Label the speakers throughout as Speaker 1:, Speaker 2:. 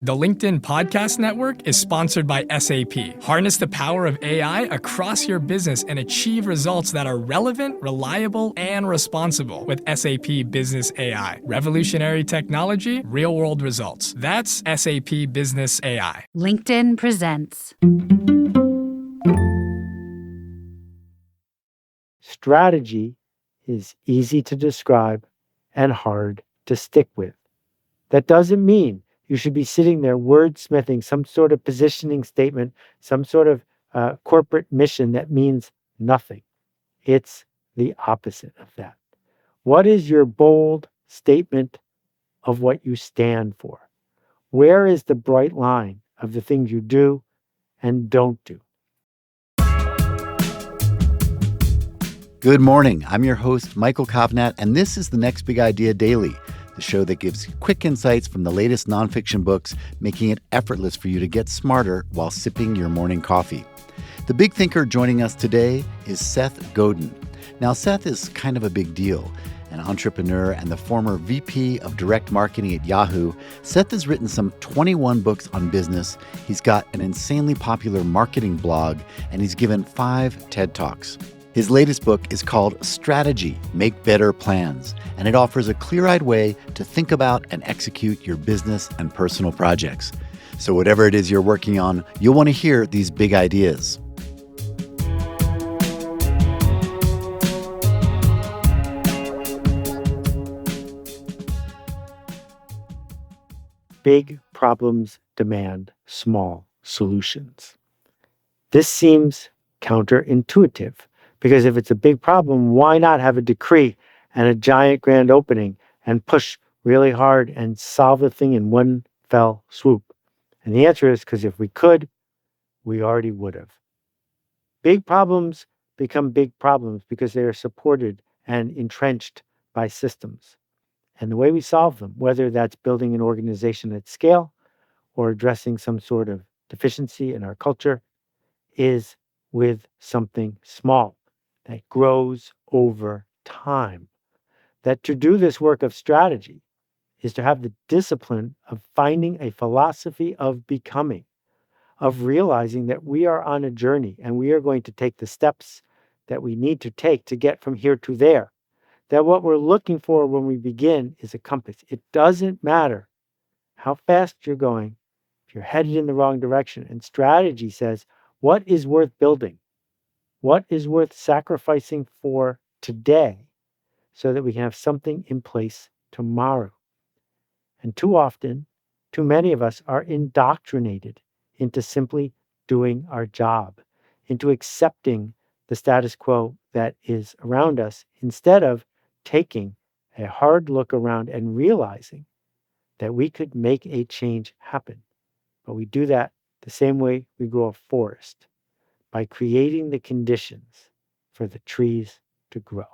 Speaker 1: The LinkedIn Podcast Network is sponsored by SAP. Harness the power of AI across your business and achieve results that are relevant, reliable, and responsible with SAP Business AI. Revolutionary technology, real-world results. That's SAP Business AI.
Speaker 2: LinkedIn presents.
Speaker 3: Strategy is easy to describe and hard to stick with. That doesn't mean you should be sitting there wordsmithing some sort of positioning statement, some sort of corporate mission that means nothing. It's the opposite of that. What is your bold statement of what you stand for? Where is the bright line of the things you do and don't do?
Speaker 4: Good morning. I'm your host, Michael Kovnat, and this is the Next Big Idea Daily, the show that gives quick insights from the latest nonfiction books, making it effortless for you to get smarter while sipping your morning coffee. The big thinker joining us today is Seth Godin. Now, Seth is kind of a big deal. An entrepreneur and the former VP of direct marketing at Yahoo, Seth has written some 21 books on business. He's got an insanely popular marketing blog, and he's given 5 TED Talks. His latest book is called Strategy, Make Better Plans, and it offers a clear-eyed way to think about and execute your business and personal projects. So whatever it is you're working on, you'll want to hear these big ideas.
Speaker 3: Big problems demand small solutions. This seems counterintuitive. Because if it's a big problem, why not have a decree and a giant grand opening and push really hard and solve the thing in one fell swoop? And the answer is because if we could, we already would have. Big problems become big problems because they are supported and entrenched by systems. And the way we solve them, whether that's building an organization at scale or addressing some sort of deficiency in our culture, is with something small that grows over time. That to do this work of strategy is to have the discipline of finding a philosophy of becoming, of realizing that we are on a journey and we are going to take the steps that we need to take to get from here to there. That what we're looking for when we begin is a compass. It doesn't matter how fast you're going if you're headed in the wrong direction. And strategy says, what is worth building? What is worth sacrificing for today so that we can have something in place tomorrow? And too often, too many of us are indoctrinated into simply doing our job, into accepting the status quo that is around us, instead of taking a hard look around and realizing that we could make a change happen. But we do that the same way we grow a forest, by creating the conditions for the trees to grow.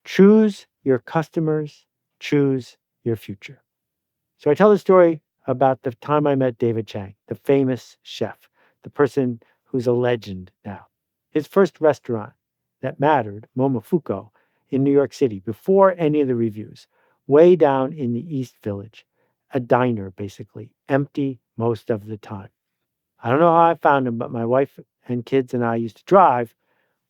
Speaker 3: Choose your customers, choose your future. So I tell the story about the time I met David Chang, the famous chef, the person who's a legend now. His first restaurant that mattered, Momofuku, in New York City, before any of the reviews, way down in the East Village, a diner basically, empty most of the time. I don't know how I found him, but my wife and kids and I used to drive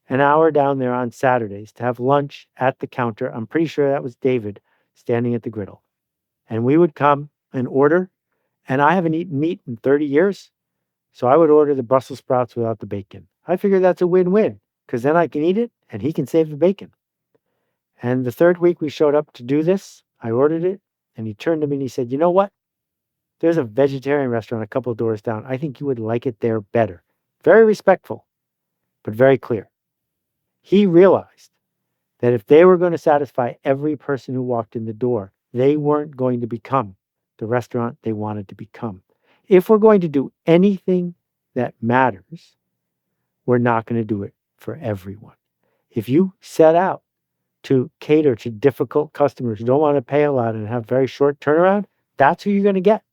Speaker 3: an hour down there on Saturdays to have lunch at the counter. I'm pretty sure that was David standing at the griddle. And we would come and order, and I haven't eaten meat in 30 years, so I would order the Brussels sprouts without the bacon. I figured that's a win-win, because then I can eat it, and he can save the bacon. And the third week we showed up to do this, I ordered it, and he turned to me and he said, "You know what? There's a vegetarian restaurant a couple of doors down. I think you would like it there better." Very respectful, but very clear. He realized that if they were going to satisfy every person who walked in the door, they weren't going to become the restaurant they wanted to become. If we're going to do anything that matters, we're not going to do it for everyone. If you set out to cater to difficult customers who don't want to pay a lot and have very short turnaround, that's who you're going to get.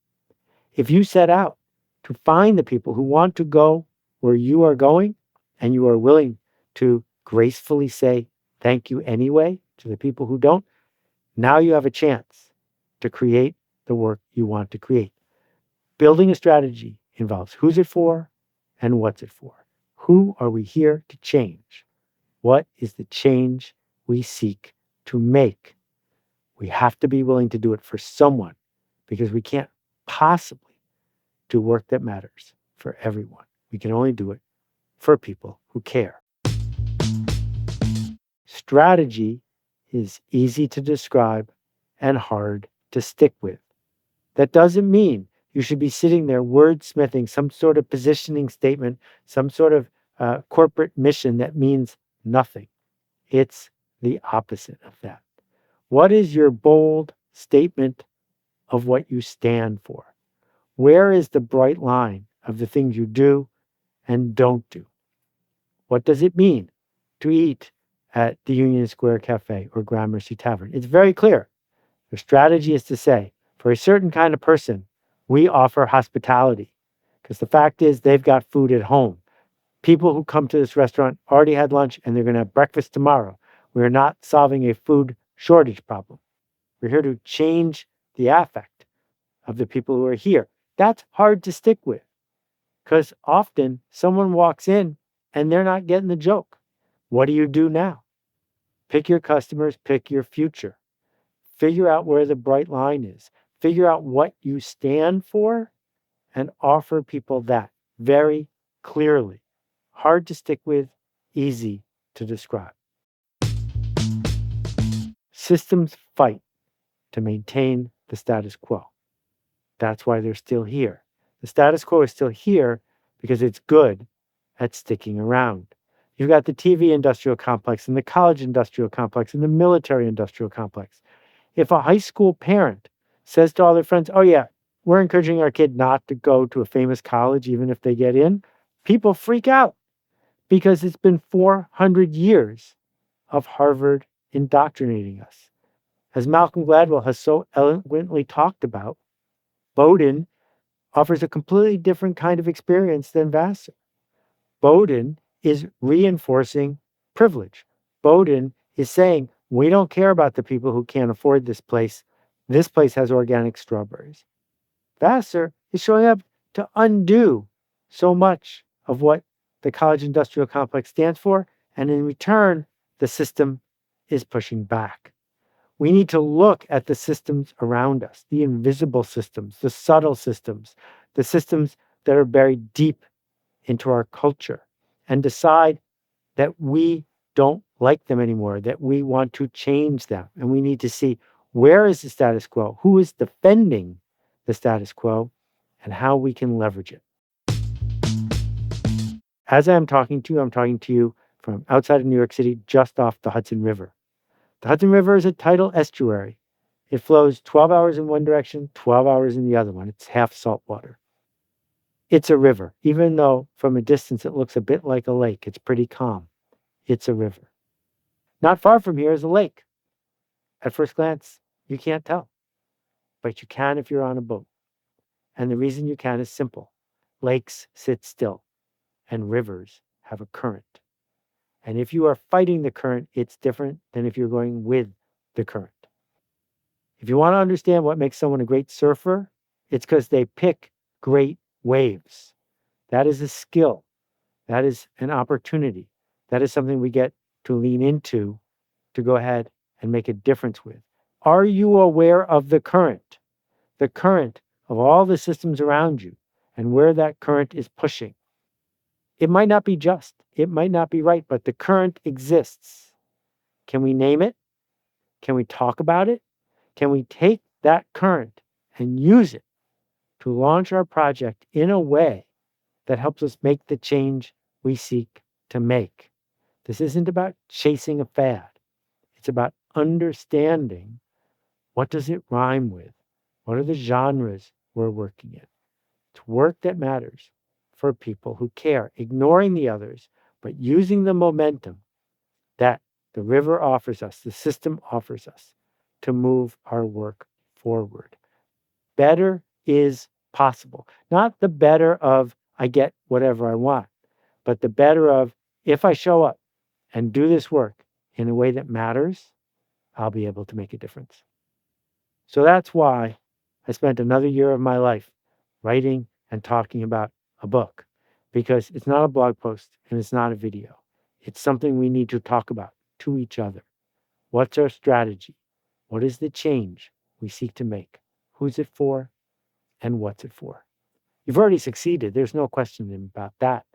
Speaker 3: If you set out to find the people who want to go where you are going, and you are willing to gracefully say thank you anyway to the people who don't, now you have a chance to create the work you want to create. Building a strategy involves who's it for and what's it for. Who are we here to change? What is the change we seek to make? We have to be willing to do it for someone because we can't possibly do work that matters for everyone. We can only do it for people who care. Strategy is easy to describe and hard to stick with. That doesn't mean you should be sitting there wordsmithing some sort of positioning statement, some sort of corporate mission that means nothing. It's the opposite of that. What is your bold statement of what you stand for? Where is the bright line of the things you do and don't do? What does it mean to eat at the Union Square Cafe or Gramercy Tavern? It's very clear. The strategy is to say, for a certain kind of person, we offer hospitality. Because the fact is, they've got food at home. People who come to this restaurant already had lunch and they're going to have breakfast tomorrow. We're not solving a food shortage problem. We're here to change the affect of the people who are here. That's hard to stick with because often someone walks in and they're not getting the joke. What do you do now? Pick your customers, pick your future. Figure out where the bright line is. Figure out what you stand for and offer people that very clearly. Hard to stick with, easy to describe. Systems fight to maintain the status quo. That's why they're still here. The status quo is still here because it's good at sticking around. You've got the TV industrial complex and the college industrial complex and the military industrial complex. If a high school parent says to all their friends, oh yeah, we're encouraging our kid not to go to a famous college even if they get in, people freak out because it's been 400 years of Harvard indoctrinating us. As Malcolm Gladwell has so eloquently talked about, Bowdoin offers a completely different kind of experience than Vassar. Bowdoin is reinforcing privilege. Bowdoin is saying, we don't care about the people who can't afford this place. This place has organic strawberries. Vassar is showing up to undo so much of what the college industrial complex stands for, and in return, the system is pushing back. We need to look at the systems around us, the invisible systems, the subtle systems, the systems that are buried deep into our culture, and decide that we don't like them anymore, that we want to change them. And we need to see, where is the status quo? Who is defending the status quo? And how we can leverage it. As I'm talking to you from outside of New York City, just off the Hudson River. The Hudson River is a tidal estuary. It flows 12 hours in one direction, 12 hours in the other one. It's half salt water. It's a river. Even though from a distance it looks a bit like a lake, it's pretty calm. It's a river. Not far from here is a lake. At first glance, you can't tell. But you can if you're on a boat. And the reason you can is simple. Lakes sit still, and rivers have a current. And if you are fighting the current, it's different than if you're going with the current. If you want to understand what makes someone a great surfer, it's because they pick great waves. That is a skill. That is an opportunity. That is something we get to lean into to go ahead and make a difference with. Are you aware of the current? The current of all the systems around you and where that current is pushing. It might not be just, it might not be right, but the current exists. Can we name it? Can we talk about it? Can we take that current and use it to launch our project in a way that helps us make the change we seek to make? This isn't about chasing a fad. It's about understanding, what does it rhyme with? What are the genres we're working in? It's work that matters for people who care, ignoring the others, but using the momentum that the river offers us, the system offers us, to move our work forward. Better is possible. Not the better of, I get whatever I want, but the better of, if I show up and do this work in a way that matters, I'll be able to make a difference. So that's why I spent another year of my life writing and talking about a book because it's not a blog post and it's not a video. It's something we need to talk about to each other. What's our strategy? What is the change we seek to make? Who's it for? And what's it for? You've already succeeded. There's no question about that.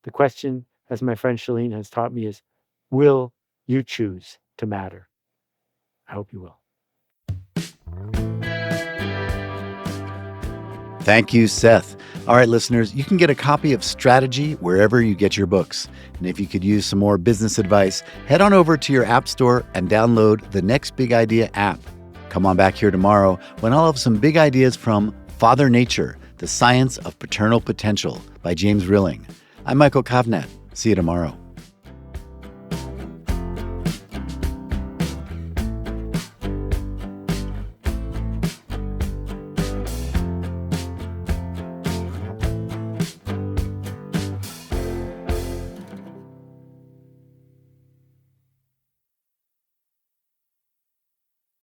Speaker 3: The question, as my friend Shalene has taught me, is, will you choose to matter? I hope you will.
Speaker 4: Thank you, Seth. All right, listeners, you can get a copy of Strategy wherever you get your books. And if you could use some more business advice, head on over to your app store and download the Next Big Idea app. Come on back here tomorrow when I'll have some big ideas from Father Nature, The Science of Paternal Potential by James Rilling. I'm Michael Kovnat. See you tomorrow.